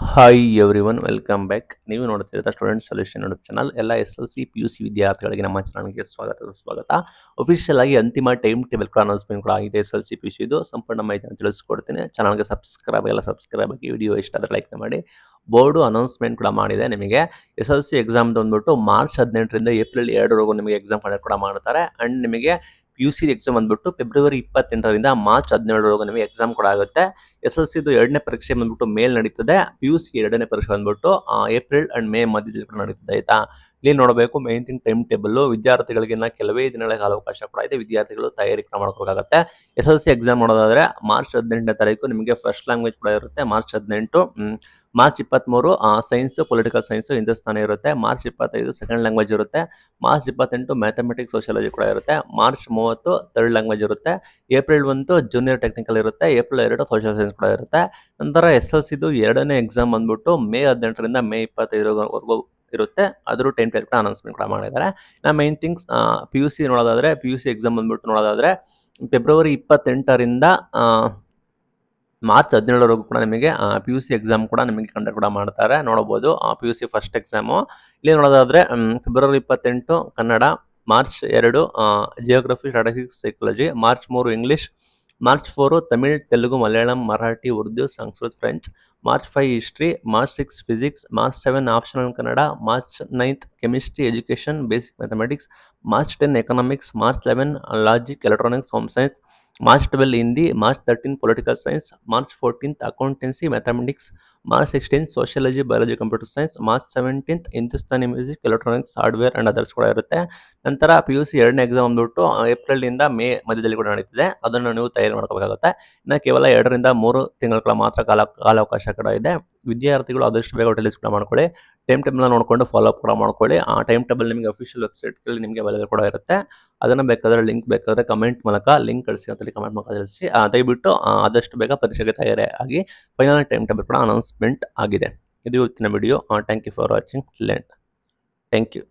Hi everyone welcome back. ನೀವು ನೋಡ್ತಿದ್ದೀರಾ student solution YouTube channel. ಎಲ್ಲ SLC PUC ವಿದ್ಯಾರ್ಥಿಗಳಿಗೆ ನಮ್ಮ ಚಾನಲ್ಗೆ ಸ್ವಾಗತ. ಅಫಿಷಿಯಲ್ ಆಗಿ ಅಂತಿಮ ಟೈಮ್ ಟೇಬಲ್ ಕೂಡ ಅನೌನ್ಸ್ಮೆಂಟ್ ಕೂಡ ಆಗಿದೆ. SLC PUC ಇದು ಸಂಪೂರ್ಣ ಮಾಹಿತಿಯನ್ನು ತಿಳಿಸ್ಕೊಡ್ತೀನಿ. ಚಾನಲ್ಗೆ ಸಬ್ಸ್ಕ್ರೈಬ್ ಆಗಿ ವಿಡಿಯೋ ಇಷ್ಟ ಆದರೆ ಲೈಕ್ ಮಾಡಿ. ಬೋರ್ಡು ಅನೌನ್ಸ್ಮೆಂಟ್ ಕೂಡ ಮಾಡಿದೆ. ನಿಮಗೆ SLC ಎಕ್ಸಾಮ್ ಬಂದ್ಬಿಟ್ಟು ಮಾರ್ಚ್ 18ರಿಂದ ಏಪ್ರಿಲ್ 2ರವರೆಗೂ ನಿಮಗೆ ಎಕ್ಸಾಮ್ ಕಂಡಕ್ಟ್ ಕೂಡ ಮಾಡ್ತಾರೆ. ಅಂಡ್ ನಿಮಗೆ PUC ಎಕ್ಸಾಮ್ ಬಂದ್ಬಿಟ್ಟು ಫೆಬ್ರವರಿ 28ರಿಂದ ಮಾರ್ಚ್ 17ರವರೆಗೂ ನಿಮಗೆ ಎಕ್ಸಾಮ್ ಕೂಡ ಆಗುತ್ತೆ. SLC ಇದು ಎರಡನೇ ಪರೀಕ್ಷೆ ಬಂದ್ಬಿಟ್ಟು ಮೇಲ್ ನಡೀತದೆ. PUC ಎರಡನೇ ಪರೀಕ್ಷೆ ಬಂದ್ಬಿಟ್ಟು ಏಪ್ರಿಲ್ ಅಂಡ್ ಮೇ ಮಧ್ಯದಲ್ಲಿ ಕೂಡ ನಡೀತದೆ. ಆಯ್ತಾ, ಇಲ್ಲಿ ನೋಡಬೇಕು ಮೇನ್ ಥಿಂಗ್ ಟೈಮ್ ಟೇಬಲ್. ವಿದ್ಯಾರ್ಥಿಗಳಿಗೆ ಕೆಲವೇ ದಿನಗಳ ಕಾಲಾವಕಾಶ ಕೂಡ ಇದೆ. ವಿದ್ಯಾರ್ಥಿಗಳು ತಯಾರಿ ಕೂಡ ಮಾಡ್ಕೋಬೇಕಾಗುತ್ತೆ. SLC ಎಕ್ಸಾಮ್ ಮಾಡೋದಾದ್ರೆ ಮಾರ್ಚ್ 18ನೇ ತಾರೀಕು ನಿಮಗೆ ಫಸ್ಟ್ ಲ್ಯಾಂಗ್ವೇಜ್ ಕೂಡ ಇರುತ್ತೆ. March 18, March 23 science, political science, Hindustani ಇರುತ್ತೆ. ಮಾರ್ಚ್ 25 ಸೆಕೆಂಡ್ ಲ್ಯಾಂಗ್ವೇಜ್ ಇರುತ್ತೆ. ಮಾರ್ಚ್ 28 ಮ್ಯಾಥಮೆಟಿಕ್ಸ್, ಸೋಷಿಯಾಲಜಿ ಕೂಡ ಇರುತ್ತೆ. ಮಾರ್ಚ್ 30 ಥರ್ಡ್ ಲ್ಯಾಂಗ್ವೇಜ್ ಇರುತ್ತೆ. ಏಪ್ರಿಲ್ 1 ಜೂನಿಯರ್ ಟೆಕ್ನಿಕಲ್ ಇರುತ್ತೆ. ಏಪ್ರಿಲ್ 2 ಸೋಷಿಯಲ್ ಸೈನ್ಸ್ ಕೂಡ ಇರುತ್ತೆ. ನಂತರ SLC ಇದು ಎರಡನೇ ಎಕ್ಸಾಮ್ ಬಂದ್ಬಿಟ್ಟು ಮೇ 18ರಿಂದ ಮೇ 25ವರೆಗೂ ಇರುತ್ತೆ. ಅದ್ರ ಟೈಮ್ ಟೇಬಲ್ ಕೂಡ ಅನೌನ್ಸ್ಮೆಂಟ್ ಕೂಡ ಮಾಡಿದ್ದಾರೆ. ಮೈನ್ ಥಿಂಗ್ಸ್ PUC ನೋಡೋದಾದ್ರೆ PUC ಎಕ್ಸಾಮ್ ಬಂದ್ಬಿಟ್ಟು ನೋಡೋದಾದ್ರೆ ಫೆಬ್ರವರಿ 28ರಿಂದ ಮಾರ್ಚ್ 17ರವರೆಗೂ ಕೂಡ ನಿಮಗೆ PUC ಎಕ್ಸಾಮ್ ಕೂಡ ನಿಮಗೆ ಕಂಡಕ್ಟ್ ಕೂಡ ಮಾಡ್ತಾರೆ. ನೋಡಬಹುದು PUC ಫಸ್ಟ್ ಎಕ್ಸಾಮು ಇಲ್ಲಿ ನೋಡೋದಾದ್ರೆ February 28 Kannada, March 2 geography, statistics, psychology, March 3 English, March 4 Tamil, Telugu, Malayalam, Marathi, Urdu, Sanskrit, French, March 5 history, March 6 physics, March 7 optional Kannada, March 9 chemistry, education, basic mathematics, March 10 economics, March 11 logic, electronics, home science, March 12 Hindi, March 13 political science, March 14 accountancy, mathematics, March 16 sociology, biology, computer science, March 17 Hindustani music, electronics, hardware and others ಕೂಡ ಇರುತ್ತೆ. ನಂತರ PUC ಎರಡನೇ exam ಬಂದ್ಬಿಟ್ಟು April ಇಂದ ಮೇ ಮಧ್ಯದಲ್ಲಿ ಕೂಡ ನಡೀತಿದೆ. ಅದನ್ನು ನೀವು ತಯಾರಿ ಮಾಡ್ಕೋಬೇಕಾಗುತ್ತೆ. ಇನ್ನು ಕೇವಲ 2ರಿಂದ 3 ತಿಂಗಳ ಮಾತ್ರ ಕಾಲಾವಕಾಶ ಕೂಡ ಇದೆ. ವಿದ್ಯಾರ್ಥಿಗಳು ಆದಷ್ಟು ಬೇಗ ರಿಲೀಸ್ ಕೂಡ ಮಾಡ್ಕೊಳ್ಳಿ. ಟೈಮ್ ಟೇಬಲ್ ನೋಡಿಕೊಂಡು ಫಾಲೋ ಅಪ್ ಕೂಡ ಮಾಡ್ಕೊಳ್ಳಿ. ಆ ಟೈಮ್ ಟೇಬಲ್ ನಿಮಗೆ ಅಫಿಷಿಯಲ್ ವೆಬ್ಸೈಟ್ಗಳಲ್ಲಿ ನಿಮಗೆ ಅವೈಲೇಬಲ್ ಕೂಡ ಇರುತ್ತೆ. ಅದನ್ನು ಬೇಕಾದರೆ ಲಿಂಕ್ ಬೇಕಾದರೆ ಕಮೆಂಟ್ ಮೂಲಕ ಲಿಂಕ್ ಕಳಿಸಿ ಅಂತೇಳಿ ಕಮೆಂಟ್ ಮೂಲಕ ತಿಳಿಸಿ. ದಯವಿಟ್ಟು ಆದಷ್ಟು ಬೇಗ ಪರೀಕ್ಷೆಗೆ ತಯಾರಿ ಆಗಿ. ಫೈನಲ್ ಟೈಮ್ ಟೇಬಲ್ ಕೂಡ ಅನೌನ್ಸ್ಮೆಂಟ್ ಆಗಿದೆ. ಇದು ಇವತ್ತಿನ video. Thank you for watching. Thank you.